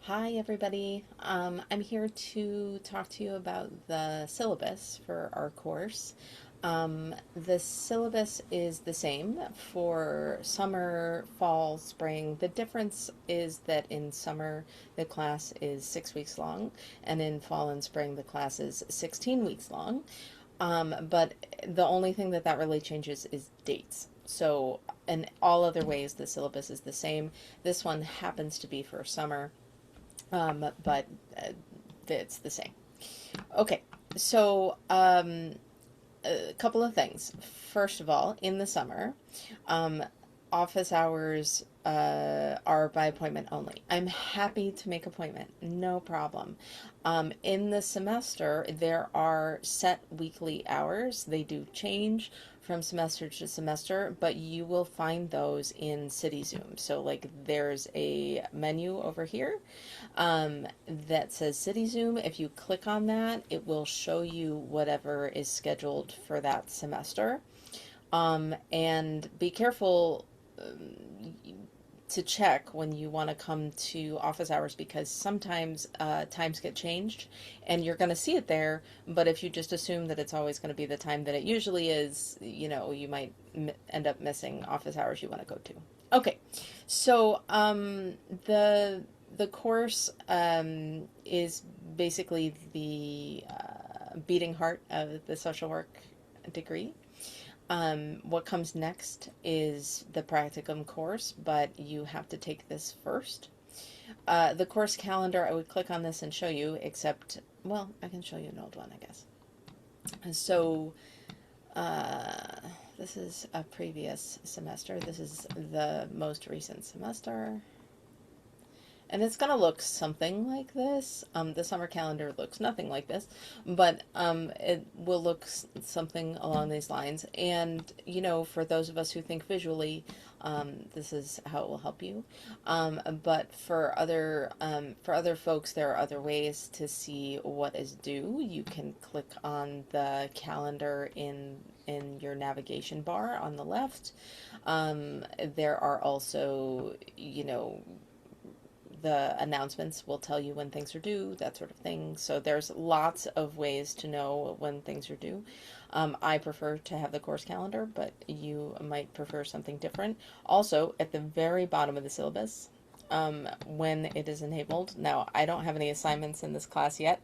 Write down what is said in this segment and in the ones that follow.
Hi, everybody. I'm here to talk to you about the syllabus for our course. The syllabus is the same for summer, fall, spring. The difference is that in summer, the class is 6 weeks long, and in fall and spring, the class is 16 weeks long. But the only thing that really changes is dates. So, in all other ways, the syllabus is the same. This one happens to be for summer, but it's the same. Okay, so a couple of things. First of all, in the summer, um, office hours are by appointment only. I'm happy to make appointment, no problem. In the semester, there are set weekly hours. They do change from semester to semester, but you will find those in CityZoom. So, like, there's a menu over here that says CityZoom. If you click on that, it will show you whatever is scheduled for that semester. And be careful to check when you want to come to office hours because sometimes times get changed and you're going to see it there. But if you just assume that it's always going to be the time that it usually is, you might end up missing office hours you want to go to. Okay, so the course is basically the beating heart of the social work degree. What comes next is the practicum course, but you have to take this first. The course calendar, I would click on this and show you, except, well, I can show you an old one, I guess. So, this is a previous semester. This is the most recent semester. And it's going to look something like this. The summer calendar looks nothing like this, but it will look something along these lines. And, for those of us who think visually, this is how it will help you. But for other folks, there are other ways to see what is due. You can click on the calendar in your navigation bar on the left. There are also, the announcements will tell you when things are due, that sort of thing. So there's lots of ways to know when things are due. I prefer to have the course calendar, but you might prefer something different. Also, at the very bottom of the syllabus, when it is enabled. Now, I don't have any assignments in this class yet.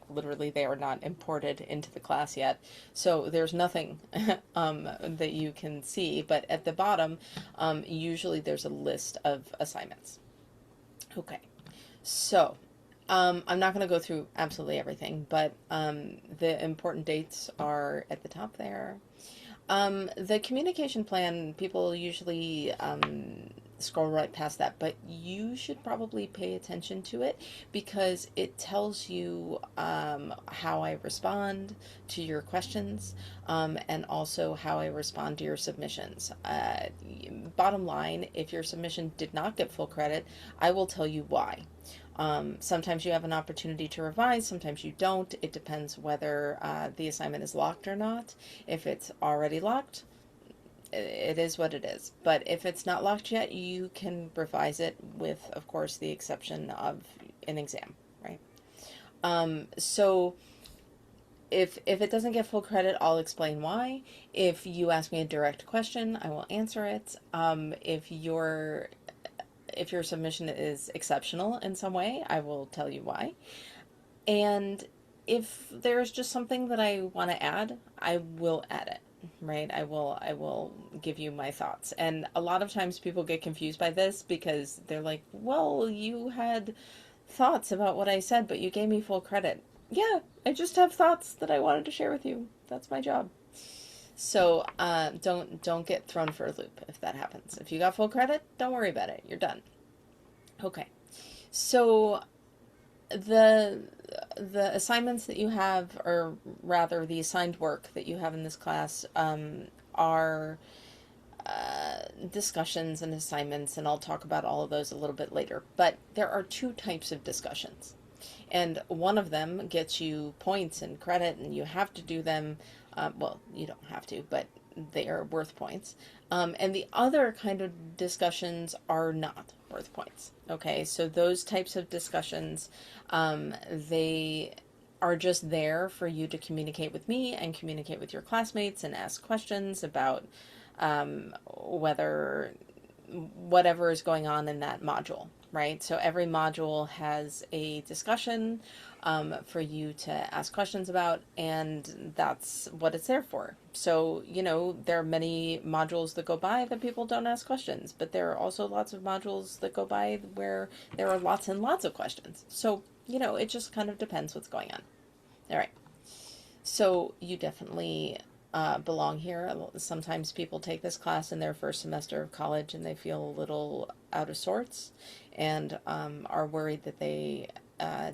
Literally, they are not imported into the class yet. So there's nothing that you can see. But at the bottom, usually there's a list of assignments. Okay, so I'm not going to go through absolutely everything, but the important dates are at the top there. The communication plan, people usually scroll right past that, but you should probably pay attention to it because it tells you how I respond to your questions and also how I respond to your submissions. Bottom line, if your submission did not get full credit, I will tell you why. Sometimes you have an opportunity to revise, sometimes you don't. It depends whether the assignment is locked or not. If it's already locked, it is what it is. But if it's not locked yet, you can revise it with, of course, the exception of an exam, right? So if it doesn't get full credit, I'll explain why. If you ask me a direct question, I will answer it. If your submission is exceptional in some way, I will tell you why. And if there's just something that I want to add, I will add it. Right? I will give you my thoughts. And a lot of times people get confused by this because they're like, well, you had thoughts about what I said, but you gave me full credit. Yeah, I just have thoughts that I wanted to share with you. That's my job. So don't get thrown for a loop if that happens. If you got full credit, don't worry about it. You're done. Okay. So the assignments that you have, or rather the assigned work that you have in this class, are discussions and assignments, and I'll talk about all of those a little bit later. But there are two types of discussions, and one of them gets you points and credit, and you have to do them. Well, you don't have to, but they are worth points. And the other kind of discussions are not. worth points. Okay, so those types of discussions, they are just there for you to communicate with me and communicate with your classmates and ask questions about whatever is going on in that module, right? So every module has a discussion for you to ask questions about, and that's what it's there for. So, there are many modules that go by that people don't ask questions, but there are also lots of modules that go by where there are lots and lots of questions. So, it just kind of depends what's going on. All right. So you definitely belong here. Sometimes people take this class in their first semester of college and they feel a little out of sorts and are worried that they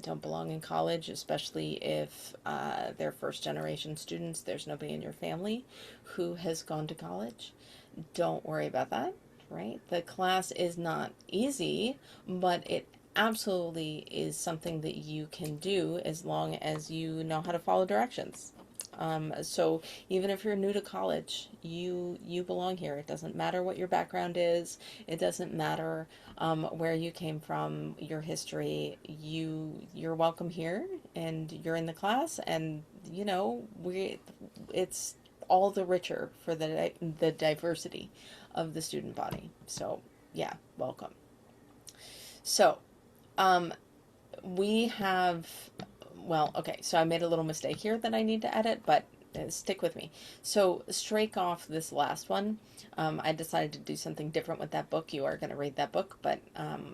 don't belong in college, especially if they're first generation students. There's nobody in your family who has gone to college. Don't worry about that, right? The class is not easy, but it absolutely is something that you can do as long as you know how to follow directions. So even if you're new to college, you belong here. It doesn't matter what your background is. It doesn't matter where you came from, your history. You're welcome here, and you're in the class. And it's all the richer for the diversity of the student body. So yeah, welcome. So we have, okay, so I made a little mistake here that I need to edit, but stick with me. So strike off this last one. I decided to do something different with that book. You are going to read that book, but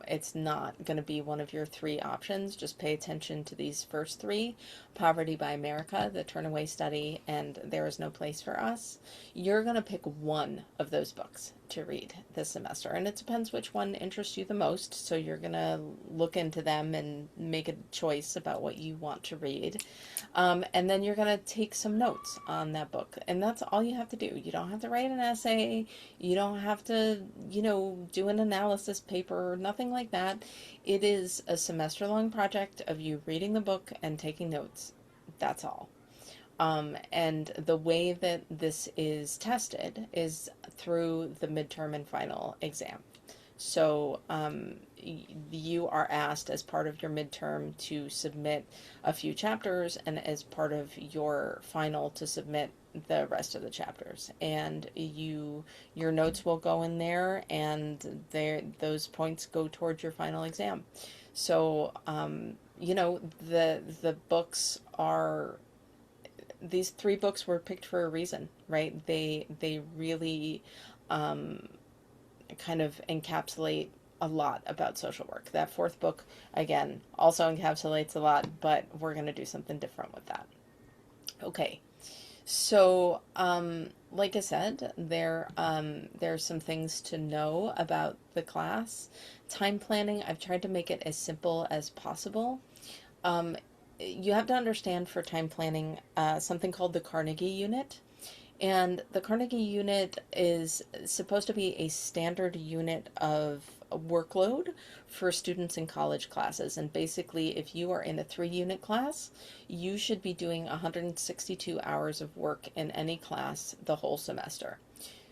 it's not going to be one of your 3 options. Just pay attention to these first 3: Poverty by America, The Turnaway Study, and There Is No Place for Us. You're going to pick one of those books to read this semester, and it depends which one interests you the most, so you're going to look into them and make a choice about what you want to read. And then you're going to take some notes on that book, and that's all you have to do. You don't have to write an essay. You don't have to, do an analysis paper, nothing like that. It is a semester-long project of you reading the book and taking notes. That's all. And the way that this is tested is through the midterm and final exam. So you are asked as part of your midterm to submit a few chapters, and as part of your final to submit the rest of the chapters. And your notes will go in there, and those points go towards your final exam. So the books are. These 3 books were picked for a reason, right? They really kind of encapsulate a lot about social work. That 4th book, again, also encapsulates a lot, but we're going to do something different with that. Okay, so like I said, there's some things to know about the class. Time planning, I've tried to make it as simple as possible. You have to understand for time planning something called the Carnegie Unit. And the Carnegie Unit is supposed to be a standard unit of workload for students in college classes. And basically, if you are in a 3-unit class, you should be doing 162 hours of work in any class the whole semester.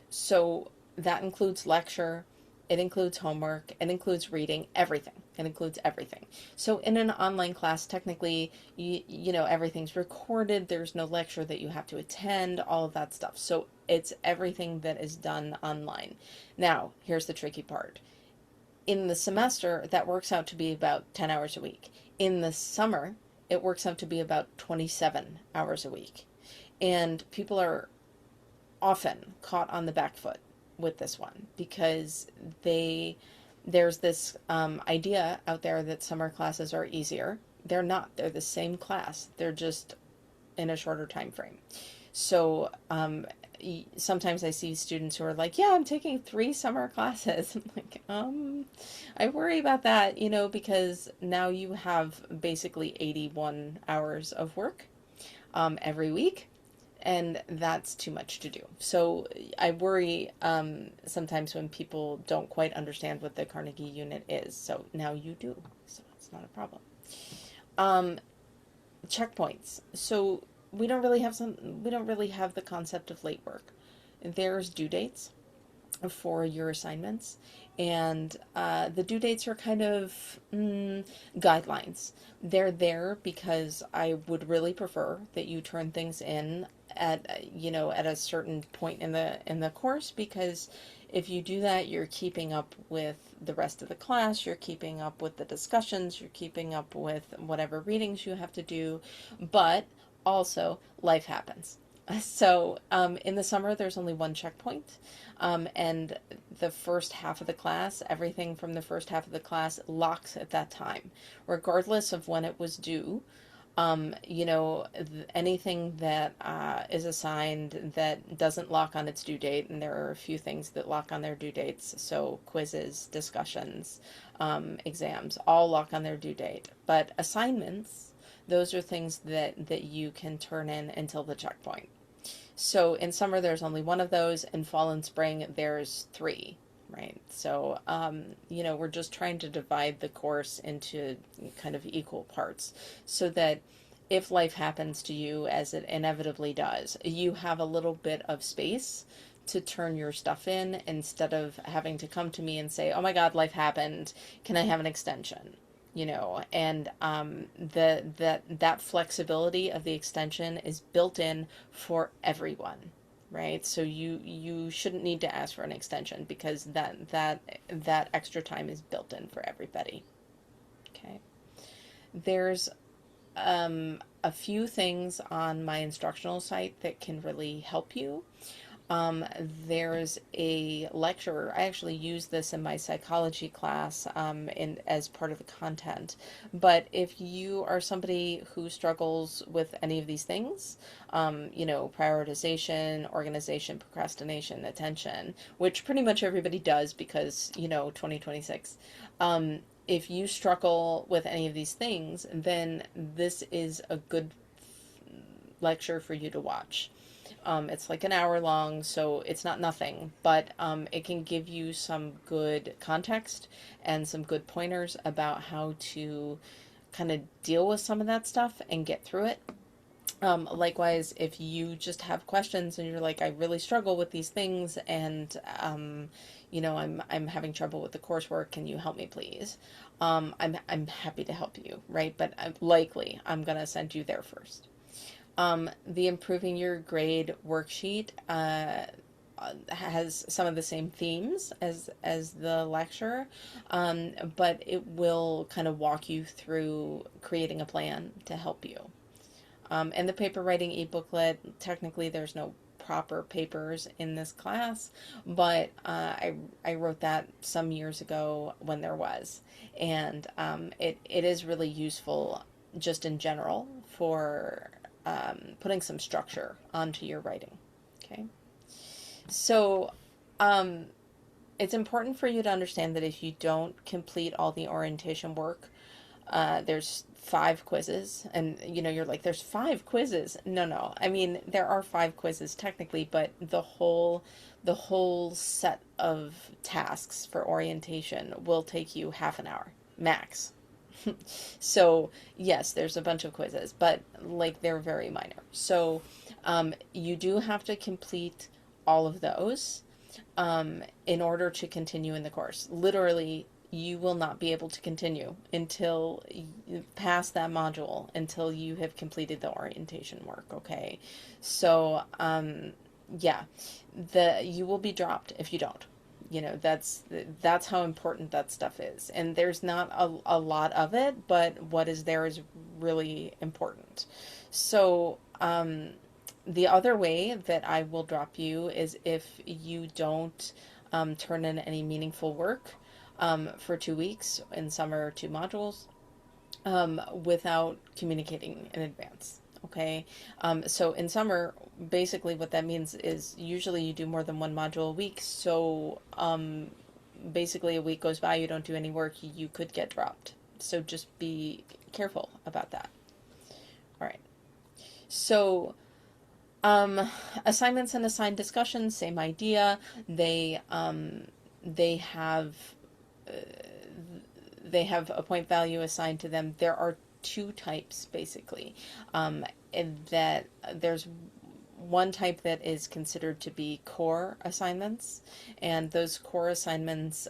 So that includes lecture, it includes homework, it includes reading, everything. It includes everything. So in an online class, technically, everything's recorded. There's no lecture that you have to attend, all of that stuff. So it's everything that is done online. Now, here's the tricky part. In the semester, that works out to be about 10 hours a week. In the summer, it works out to be about 27 hours a week. And people are often caught on the back foot with this one because there's this idea out there that summer classes are easier. They're not. They're the same class. They're just in a shorter time frame. So sometimes I see students who are like, yeah, I'm taking 3 summer classes. I'm like, I worry about that, because now you have basically 81 hours of work every week. And that's too much to do. So I worry sometimes when people don't quite understand what the Carnegie Unit is. So now you do. So it's not a problem. Checkpoints. So we don't really have the concept of late work. There's due dates for your assignments, And the due dates are kind of guidelines. They're there because I would really prefer that you turn things in at a certain point in the course, because if you do that, you're keeping up with the rest of the class, you're keeping up with the discussions, you're keeping up with whatever readings you have to do, but also life happens. So in the summer, there's only one checkpoint, and the first half of the class, everything from the first half of the class locks at that time, regardless of when it was due. Anything that is assigned that doesn't lock on its due date, and there are a few things that lock on their due dates, so quizzes, discussions, exams, all lock on their due date. But assignments, those are things that you can turn in until the checkpoint. So in summer, there's only one of those. In fall and spring, there's three, right? So, we're just trying to divide the course into kind of equal parts so that if life happens to you, as it inevitably does, you have a little bit of space to turn your stuff in instead of having to come to me and say, oh my God, life happened. Can I have an extension? And that flexibility of the extension is built in for everyone, right? So you shouldn't need to ask for an extension because that extra time is built in for everybody. Okay. There's a few things on my instructional site that can really help you. There's a lecture. I actually use this in my psychology class as part of the content. But if you are somebody who struggles with any of these things, prioritization, organization, procrastination, attention, which pretty much everybody does because, 2026. If you struggle with any of these things, then this is a good lecture for you to watch. It's like an hour long, so it's not nothing, but it can give you some good context and some good pointers about how to kind of deal with some of that stuff and get through it. Likewise, if you just have questions and you're like, I really struggle with these things, and I'm having trouble with the coursework. Can you help me, please? I'm happy to help you, right? But I'm gonna send you there first. The Improving Your Grade worksheet has some of the same themes as the lecture, but it will kind of walk you through creating a plan to help you. And the paper writing e-booklet, technically there's no proper papers in this class, but I wrote that some years ago when there was, and it is really useful just in general for putting some structure onto your writing. Okay. So, it's important for you to understand that if you don't complete all the orientation work, there's 5 quizzes, and you're like, there's 5 quizzes. No. I mean, there are 5 quizzes technically, but the whole set of tasks for orientation will take you half an hour max. So yes, there's a bunch of quizzes, but they're very minor. So you do have to complete all of those in order to continue in the course. Literally, you will not be able to continue until you pass that module, until you have completed the orientation work. Okay, so you will be dropped if you don't. That's how important that stuff is. And there's not a lot of it, but what is there is really important. So, the other way that I will drop you is if you don't turn in any meaningful work for 2 weeks, in summer 2 modules, without communicating in advance. Okay, so in summer, basically what that means is usually you do more than 1 module a week. So basically a week goes by, you don't do any work, you could get dropped. So just be careful about that. All right. So assignments and assigned discussions, same idea. They have a point value assigned to them. There are 2 types basically, that there's one type that is considered to be core assignments, and those core assignments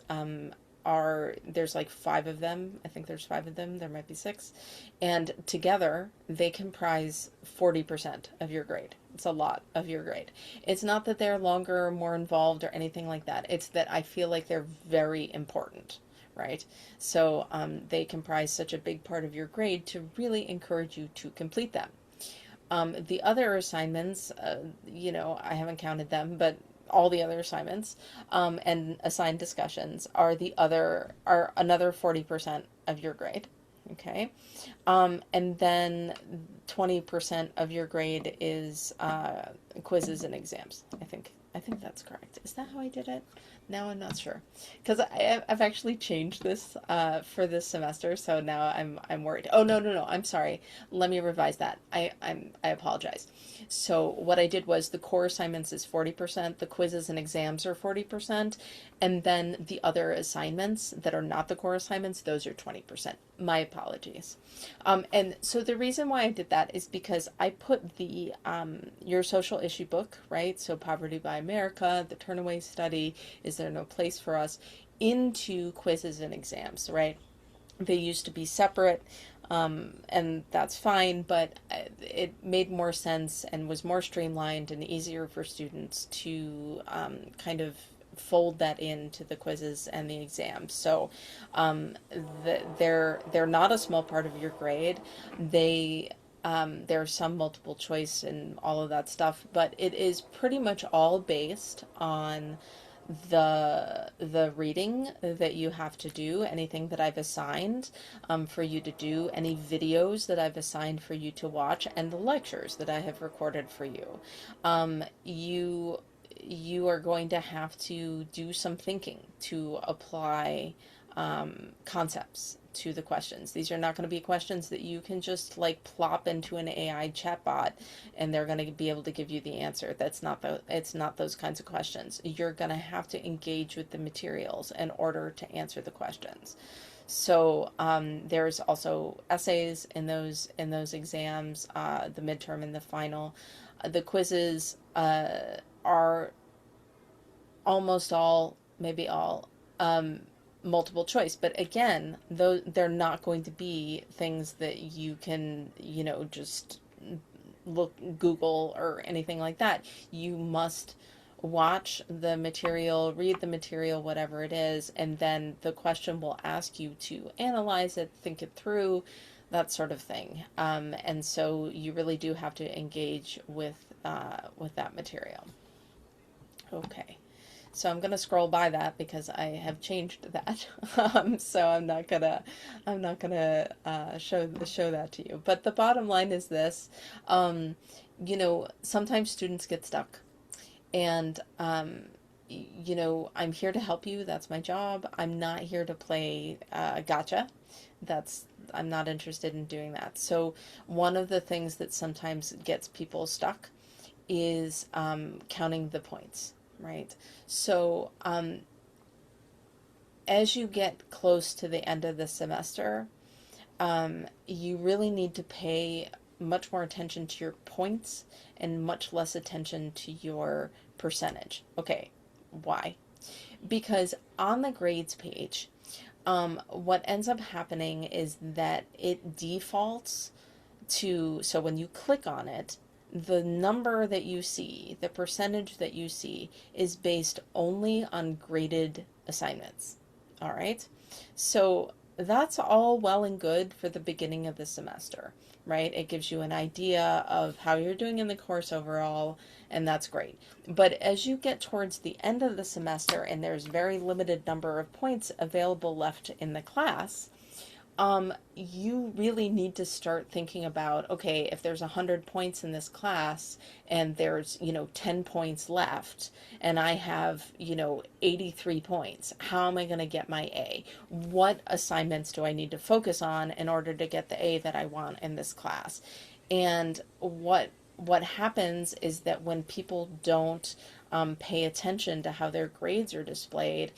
there's like five of them. I think there's five of them. There might be six. And together they comprise 40% of your grade. It's a lot of your grade. It's not that they're longer or more involved or anything like that. It's that I feel like they're very important, right? So they comprise such a big part of your grade to really encourage you to complete them. The other assignments, I haven't counted them, but all the other assignments and assigned discussions are another 40% of your grade. Okay. And then 20% of your grade is quizzes and exams. I think that's correct. Is that how I did it? Now I'm not sure, because I've actually changed this for this semester, so now I'm worried. Oh no, I'm sorry. Let me revise that. I apologize. So what I did was the core assignments is 40%, the quizzes and exams are 40%, and then the other assignments that are not the core assignments, those are 20%. My apologies. And so the reason why I did that is because I put the your social issue book, right? So Poverty by America, the Turnaway Study, Is There No Place for Us, into quizzes and exams, right? They used to be separate, and that's fine, but it made more sense and was more streamlined and easier for students to kind of fold that into the quizzes and the exams. So they're not a small part of your grade. There's some multiple choice and all of that stuff, but it is pretty much all based on the reading that you have to do, anything that I've assigned for you to do, any videos that I've assigned for you to watch, and the lectures that I have recorded for you. You are going to have to do some thinking to apply concepts to the questions. These are not going to be questions that you can just like plop into an AI chatbot and they're going to be able to give you the answer. It's not those kinds of questions. You're going to have to engage with the materials in order to answer the questions. So there's also essays in those exams, the midterm and the final. The quizzes are almost all, maybe all, multiple choice, but again, though they're not going to be things that you can, just Google or anything like that. You must watch the material, read the material, whatever it is, and then the question will ask you to analyze it, think it through, that sort of thing. And so you really do have to engage with that material. Okay. So I'm gonna scroll by that because I have changed that. So I'm not gonna show that to you. But the bottom line is this: sometimes students get stuck, and I'm here to help you. That's my job. I'm not here to play gotcha. I'm not interested in doing that. So one of the things that sometimes gets people stuck is counting the points. Right. So, as you get close to the end of the semester, you really need to pay much more attention to your points and much less attention to your percentage. Okay. Why? Because on the grades page, what ends up happening is that it defaults to, so when you click on it, the number that you see, the percentage that you see, is based only on graded assignments. All right? So that's all well and good for the beginning of the semester, right? It gives you an idea of how you're doing in the course overall, and that's great. But as you get towards the end of the semester and there's very limited number of points available left in the class, you really need to start thinking about, okay, if there's 100 points in this class and there's, 10 points left and I have, 83 points, how am I going to get my A? What assignments do I need to focus on in order to get the A that I want in this class? And what happens is that when people don't pay attention to how their grades are displayed,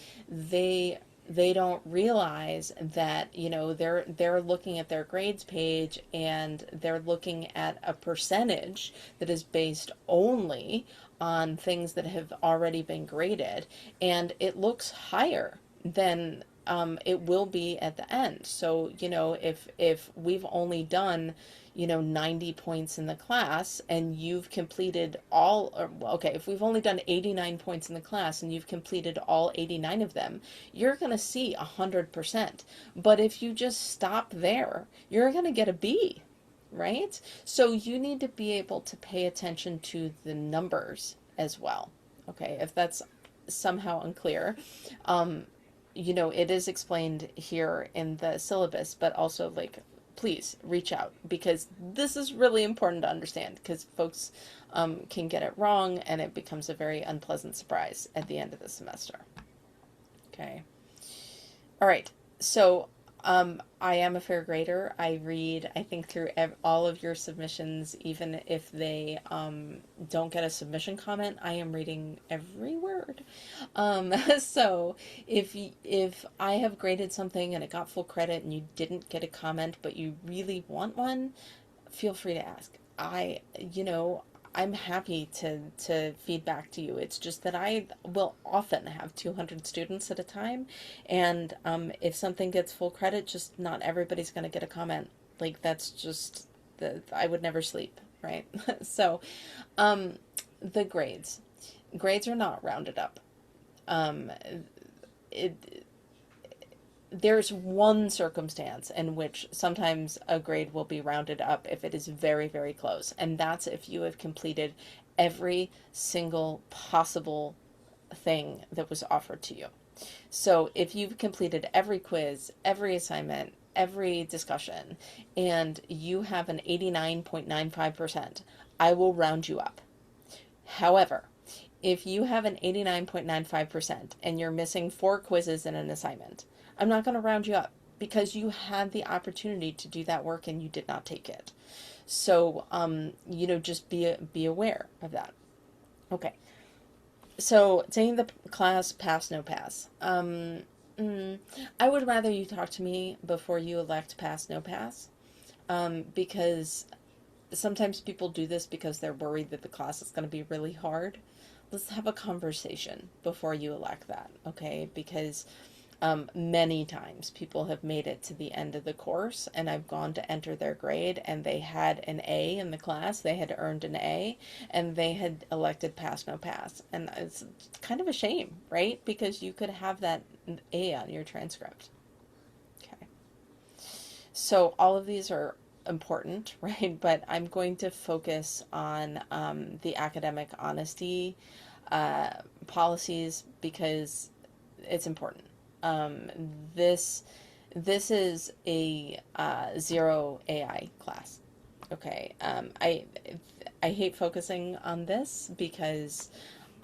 they don't realize that, they're looking at their grades page and they're looking at a percentage that is based only on things that have already been graded, and it looks higher than it will be at the end. So, if we've only done 90 points in the class and you've completed all, or, okay, if we've only done 89 points in the class and you've completed all 89 of them, you're going to see 100%. But if you just stop there, you're going to get a B, right? So you need to be able to pay attention to the numbers as well. Okay, if that's somehow unclear, it is explained here in the syllabus, but also, like, please reach out, because this is really important to understand, because folks can get it wrong and it becomes a very unpleasant surprise at the end of the semester. Okay. All right. So I am a fair grader. I read, I think, through all of your submissions, even if they don't get a submission comment. I am reading every word. So if I have graded something and it got full credit and you didn't get a comment, but you really want one, feel free to ask. I'm happy to feed back to you. It's just that I will often have 200 students at a time, and if something gets full credit, just not everybody's going to get a comment. Like, that's just, I would never sleep, right? So, the grades. Grades are not rounded up. There's one circumstance in which sometimes a grade will be rounded up if it is very, very close. And that's if you have completed every single possible thing that was offered to you. So if you've completed every quiz, every assignment, every discussion, and you have an 89.95%, I will round you up. However, if you have an 89.95% and you're missing 4 quizzes in an assignment, I'm not going to round you up, because you had the opportunity to do that work and you did not take it. So, just be aware of that. Okay. So, taking the class, pass, no pass. I would rather you talk to me before you elect pass, no pass, because sometimes people do this because they're worried that the class is going to be really hard. Let's have a conversation before you elect that, okay? Because many times people have made it to the end of the course and I've gone to enter their grade and they had an A in the class, they had earned an A, and they had elected pass, no pass. And it's kind of a shame, right? Because you could have that A on your transcript. Okay. So all of these are important, right? But I'm going to focus on the academic honesty policies because it's important. This is a zero AI class. Okay. I hate focusing on this because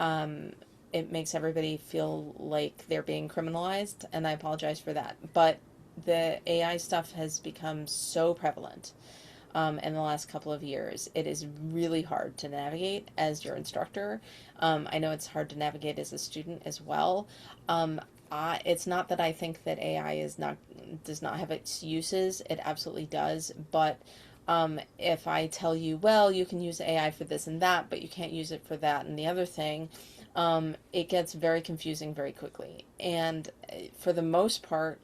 it makes everybody feel like they're being criminalized, and I apologize for that. But the AI stuff has become so prevalent in the last couple of years. It is really hard to navigate as your instructor. I know it's hard to navigate as a student as well. It's not that I think that AI does not have its uses. It absolutely does. But if I tell you, well, you can use AI for this and that, but you can't use it for that and the other thing, it gets very confusing very quickly. And for the most part,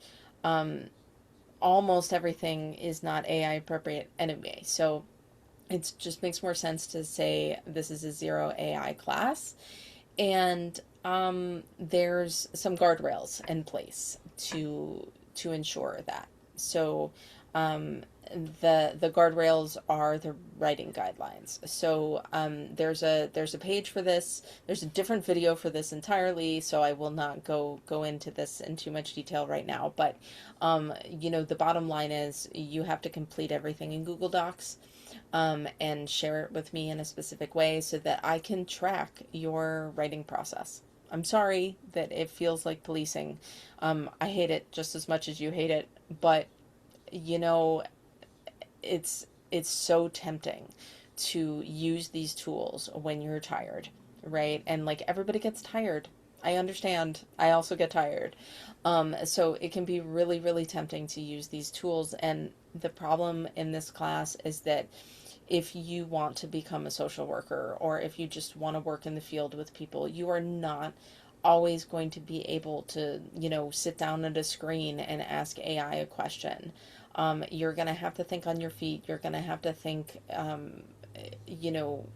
almost everything is not AI appropriate anyway. So it just makes more sense to say this is a zero AI class. And there's some guardrails in place to ensure that. So the guardrails are the writing guidelines. So there's a page for this. There's a different video for this entirely, so I will not go into this in too much detail right now. But the bottom line is you have to complete everything in Google Docs. And share it with me in a specific way so that I can track your writing process. I'm sorry that it feels like policing. I hate it just as much as you hate it, but it's so tempting to use these tools when you're tired, right? And like everybody gets tired. I understand. I also get tired. So it can be really, really tempting to use these tools. And the problem in this class is that if you want to become a social worker or if you just want to work in the field with people, you are not always going to be able to, sit down at a screen and ask AI a question. You're going to have to think on your feet. You're going to have to think,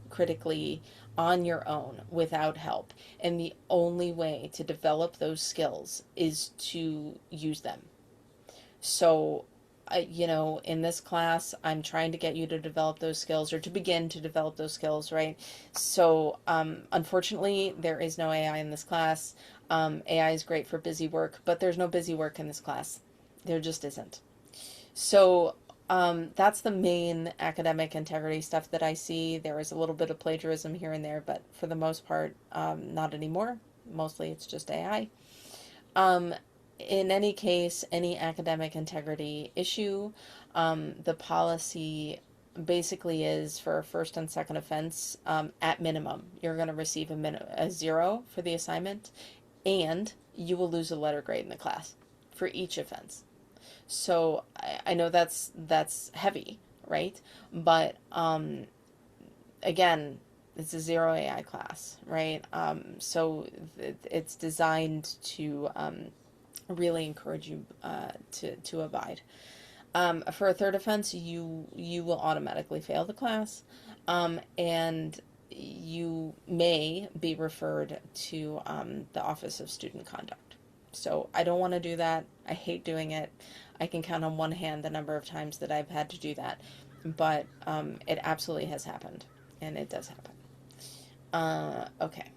critically on your own without help. And the only way to develop those skills is to use them. So, in this class, I'm trying to get you to develop those skills or to begin to develop those skills, right? So, unfortunately, there is no AI in this class. AI is great for busy work, but there's no busy work in this class. There just isn't. So, that's the main academic integrity stuff that I see. There is a little bit of plagiarism here and there, but for the most part, not anymore. Mostly it's just AI. Um, in any case, any academic integrity issue, the policy basically is for a first and second offense, at minimum, you're going to receive a 0 for the assignment, and you will lose a letter grade in the class for each offense. So I know that's heavy, right? But again, it's a zero AI class, right? So it's designed to really encourage you to abide. For a third offense, you will automatically fail the class, and you may be referred to the Office of Student Conduct. So I don't want to do that. I hate doing it. I can count on one hand the number of times that I've had to do that, but it absolutely has happened, and it does happen. Okay.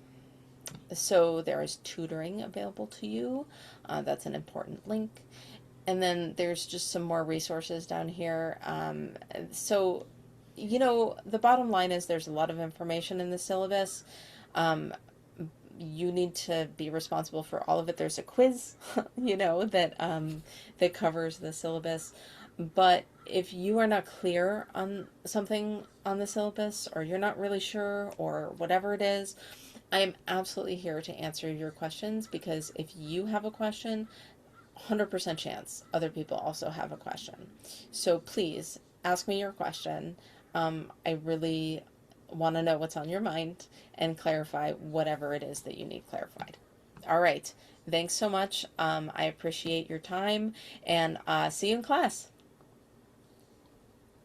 So there is tutoring available to you. That's an important link. And then there's just some more resources down here. So, the bottom line is there's a lot of information in the syllabus. You need to be responsible for all of it. There's a quiz, that covers the syllabus. But if you are not clear on something on the syllabus, or you're not really sure, or whatever it is, I am absolutely here to answer your questions, because if you have a question, 100% chance other people also have a question. So please ask me your question. I really want to know what's on your mind and clarify whatever it is that you need clarified. All right. Thanks so much. I appreciate your time, and see you in class.